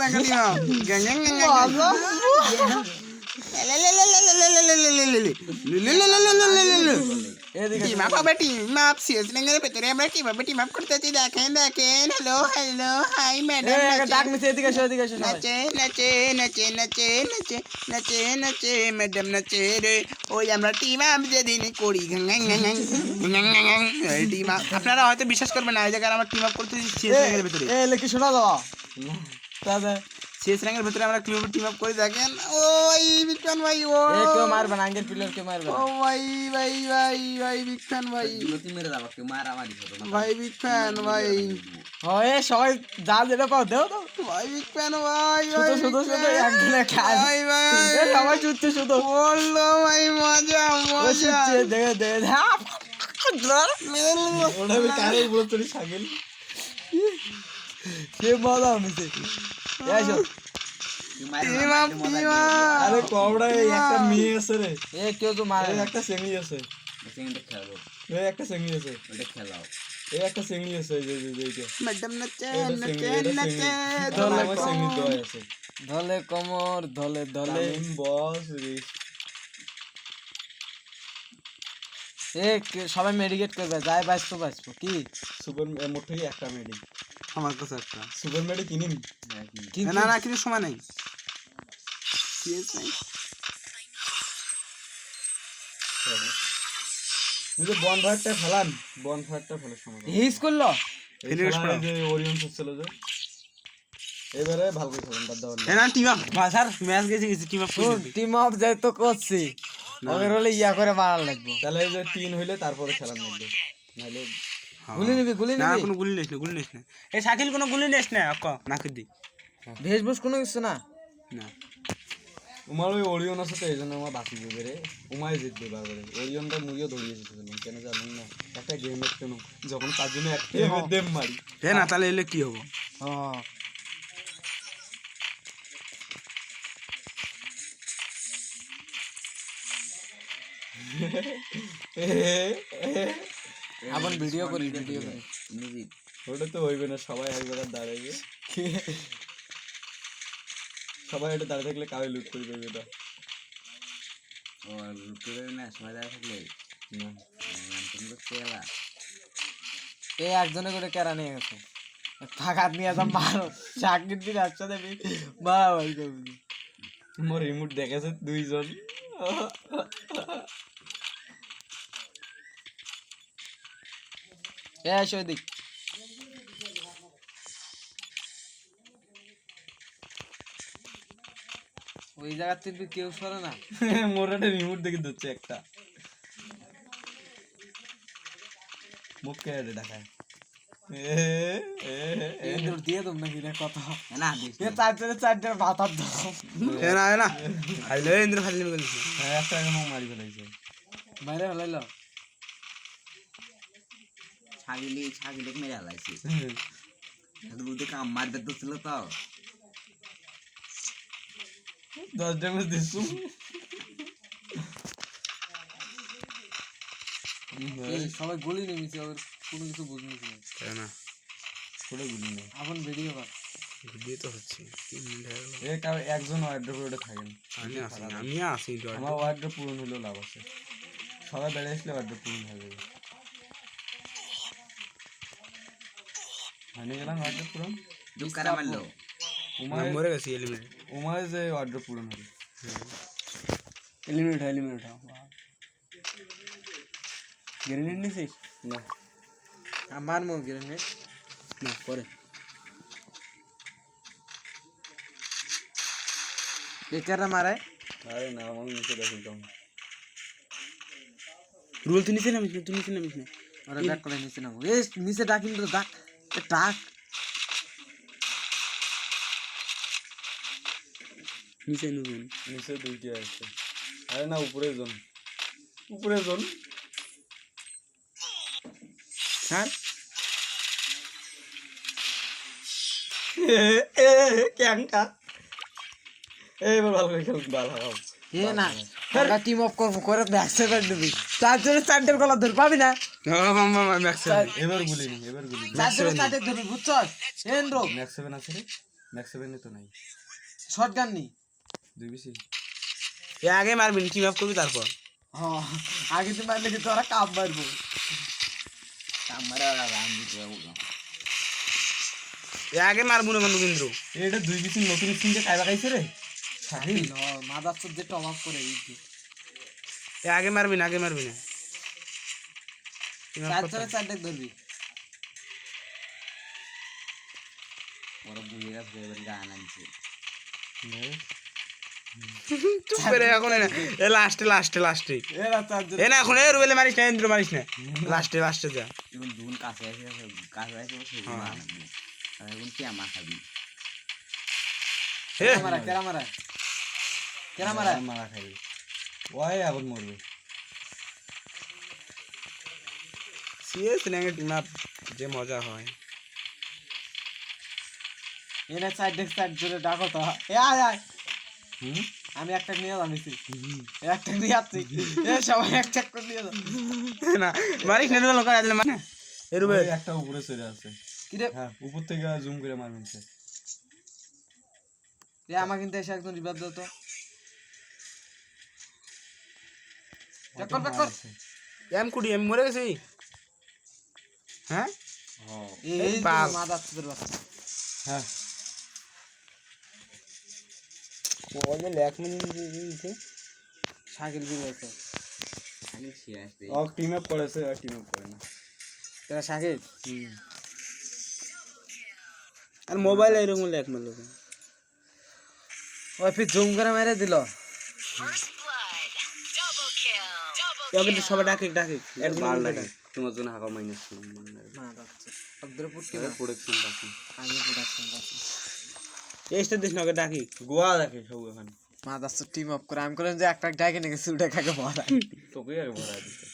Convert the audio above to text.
দেখা দিও gang gang team up হবে টিম আপ সিএস রেঙ্গের ভেতরে আমরা কিভাবে টিম আপ করতেছি দেখেন দেখেন হ্যালো হ্যালো হাই ম্যাডাম ডাক মিছে এদিকে এসো সবাই। নাচে নাচে নাচে নাচে নাচে নাচে নাচে ম্যাডাম নাচে রে ওই আমরা টিম আপ যেদিন করি টিম আপ আপনারা হয়তো বিশ্বাস করবেন না এই জায়গায় আমরা টিম আপ করতেছি সিএস রেঙ্গের ভেতরে লেখি শোনা দাও তাহলে সিএস র্যাঙ্কের ভিতরে আমরা কিভাবে টিম আপ করে দেখেন ওই বিজ্ঞান ভাই ও কেউ মারবে না আঙ্গের প্লেয়ার কেউ মারবে ও ভাই ভাই ভাই ভাই বিজ্ঞান ভাই মেরে যাবো কেউ মারামারি ভাই বিজ্ঞান ভাই ওই সবাই যা যেটা পাও দেও তো ভাই বিজ্ঞান ভাই শুধু একজনে খায় ভাই ভাই সবাই চুচ্ছে শুধু বললো ভাই মজা মজা দেখে দেখে ওটা আমি কারে বলতে ছাগল সে মজা হচ্ছে এসো আরে কবড়া একটা মেয়ে আছে রে কেউ তো মারে একটা সেঙ্গি আছে একটা সেঙ্গি আছে ওটা খেলাও একটা সেঙ্গি আছে ম্যাডাম নাচে নাচে নাচে ধলে কোমর ধলে ধলে বস সবাই মেডিকেট করবে যাই বাঁচবো কি সুপার মোট থেকে একটা মেডি আমার কাছে একটা সুপার মেডি কিনিম না না কিছু সময় নাই সিএস নাই বনফায়ারটা ফেলান বনফায়ারটা ফেলে সময় হিস করলো যে ওরিয়ন হচ্ছিল যে এবারে ভালো করে খেলেন বাদ দাও না টিম আপ স্যার ম্যাচ গেছে টিম আপ যাই তো করছি ওদের হলে ইয়া করে মারার লাগবে তাহলে এই যে 3 হইলে তারপরে খেলার লাগবে নালে গুলি নিবি না কোনো গুলি নিস না এই শাকিল কোনো গুলি নিস না আক্কা নাকি দি ভেষবুস কোনো কিছু না না উমার ওই ওরিয়ন আছে তো এই জন্য আমার বাকি যাবে রে উমাই জিতবে বারবার ওরিয়নটা মুইও ধরিয়েছি কেন জানেন না একটা গেমের কেন যখন তার জন্য একটা দেম মারি না তাহলে এলে কি হবে হ্যাঁ আপন ভিডিও করি ওটা তো হইবে না সবাই এক জায়গায় দাঁড়াইবে সবাই এটা দাঁড়িয়ে থাকলে কাউকে লুট করে দেবে এটা লুট করে না সবাই দাঁড়িয়ে থাকলে এই একজনে করে কেরা নিয়ে গেছে ফাঁকাত নিয়ে যা মারো চাকরির দিন একসাথে মারামারি করবি মোর রিমোট দেখেছে দুইজন এসো দিক ওই জায়গা থেকে কেউ সরে না মোর একটা রিমোট দেখে দিচ্ছে একটা মুখ কে দেখায় দিয়ে তোম নাকি কথা না চারটে ভাতার দাও না খাইলে ইন্দ্র খাইলে বলছি একটা মুখ মারি ফেলাইছে মারে ফেলাইলো ছাগলি মেরে হালাইছি বুঝতে কাম মারবে তো ছিল তো 10 ড্যামেজ দিছু সবাই গুলি নেমেছে আর কোনো কিছু বুঝনি না কোনো গুলি নেই আপন ভিডিও কর ভিডিও তো হচ্ছে 3 মিনিট হয়ে গেল একজন ওয়ার্ড্রপে ওটা থাকেন আমি আসি আমার ওয়ার্ড্রপ পূরণ হলো লাভ আছে সবাই বেড়ে আসলে ওয়ার্ড্রপ পূরণ হয়ে যাবে মানে গেলাম ওয়ার্ড্রপ পূরণ দুকারা মারলো মরে গেছি এলিমিনেট উমার যে ওয়ার্ড্রপ পূরণ হলো এলিমিনেট গ্রেনেড নিছিস না আমার মো গ্রেনেড না পরে একারা মারে আরে না আমি নিচে দেখি তো রুল তো নিচে নামিস না আরে ব্যাক করে নিচে নামো এ নিচে ডাকিন তো ডাক ডাক নিচে নুবেন নিচে দুইটি আছে আরে না উপরে জন স্যার ক্যাংকা এইবার ভালো করে খেল ভালো এ না আমরা টিম অফ করে ব্যাক সেভার দিবি চারজনের গলা ধর পাবি না ম্যাক্স এবার গুলি চারজনের ধরবি বুঝছস এন্দ্র ম্যাক্স 7 আছে রে ম্যাক্স 7 তো নাই শটগান নি 2 বিসি এ আগে মারবি টিম আপ করবি তারপর হ্যাঁ আগে তো মারলে কি তোরা কাপ মারবো কাপ মারা রান দিতে হবে এ আগে মারবো না কিন্তু এটা 2 বিসি নতুন স্কিনটা খাইবা খাইছে রে শাহিল মাদার চোদ যে টপ আপ করে এই এ আগে মারবি না চার চলে চার দেখ ধরবি ওরা বুঝে গেছে এবার গান আনছে চুপ করে এখন না এ লাস্টে এরা চারজন এ না এখন এ রুবেলে মারিস না ইন্দ্র মারিস না লাস্টে যা এখন দুন কাছে আসে সে মান এখন কি আমা খাবি হে কেরা মারা মারা খাই ওই আবার মরবে সিএস র্যাঙ্কে টিম আপ যে মজা হয় এনে সাইড দেখ সাইড জুড়ে ডাকো তো এ আয় আমি একটা নিয়ে জানিছি একটা নিয়ে আসছি এ সবাই একটা করে নিয়ে যাও না মারিস না রুবেল করে দিলে মানে এ রুবেল ওই একটা উপরে চলে আছে কি রে হ্যাঁ উপর থেকে জুম করে মারবেন সে এ আমার কিন্তু এসে একদম রিভাইভ দাও তো ব্যাক কর এম মরে গেছি হ্যাঁ এই বাল। মাদার চোদের বাচ্চা হ্যাঁ ওই যে ল্যাক মিনিট শাকিল বি হয়েছে শাকিল ছিয়া আসবে ও টিম আপ করেছে আর টিম আপ করে না তোরা শাকিল আর মোবাইল এরকম ল্যাক মারলো ওই ফির জুম করে মেরে দিল কিন্তু সবাই ডাকে ভালো লাগে তোমার জন্য হাকা মাইনাস মাদার চোদ অগ্র পুটকি প্রোডাকশন বাকি আমি প্রোডাকশন করছি এইটা দিস না ওকে ডাকি গোয়া দেখে সব এখন মাদার চোদ টিম আপ করে আমি করলাম যে একটা ডাকে নিয়ে গেছি ওটা কাকে ভরা তোকে আগে ভরা দিতে